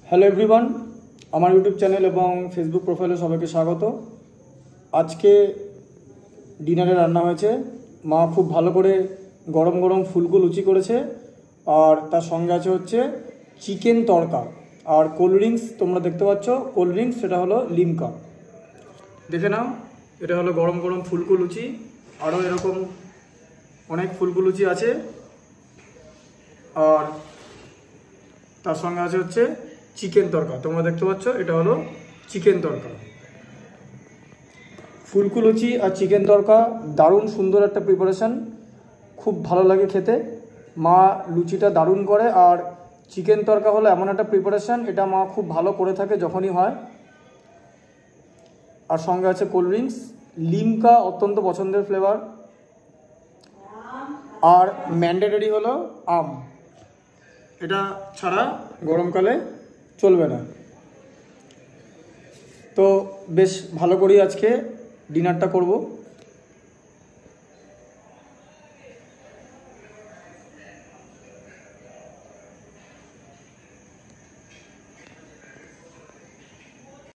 Hello everyone, আমার YouTube channel এবং Facebook প্রোফাইলে সবাইকে স্বাগত। আজকে ডিনারে রান্না হয়েছে, মা খুব ভালো করে গরম গরম ফুলকো লুচি করেছে, আর তার সঙ্গে আছে হচ্ছে চিকেন তড়কা আর কোল্ড ড্রিঙ্কস। তোমরা দেখতে পাচ্ছ কোল্ড ড্রিঙ্কস, সেটা হলো লিমকা। দেখে নাও, এটা হলো গরম গরম ফুলকো লুচি। আরও এরকম অনেক ফুলকো লুচি আছে, আর তার সঙ্গে আছে হচ্ছে চিকেন তড়কা। তোমরা দেখতে পাচ্ছ এটা হলো চিকেন তড়কা। ফুলকো লুচি আর চিকেন তড়কা দারুণ সুন্দর একটা প্রিপারেশান, খুব ভালো লাগে খেতে। মা লুচিটা দারুণ করে, আর চিকেন তড়কা হলো এমন একটা প্রিপারেশান, এটা মা খুব ভালো করে থাকে যখনই হয়। আর সঙ্গে আছে কোল্ড ড্রিঙ্কস, লিমকা অত্যন্ত পছন্দের ফ্লেভার, আর ম্যান্ডেটরি হলো আম। এটা ছাড়া গরমকালে চলবে না। তো বেশ ভালো করেই আজকে ডিনারটা করব।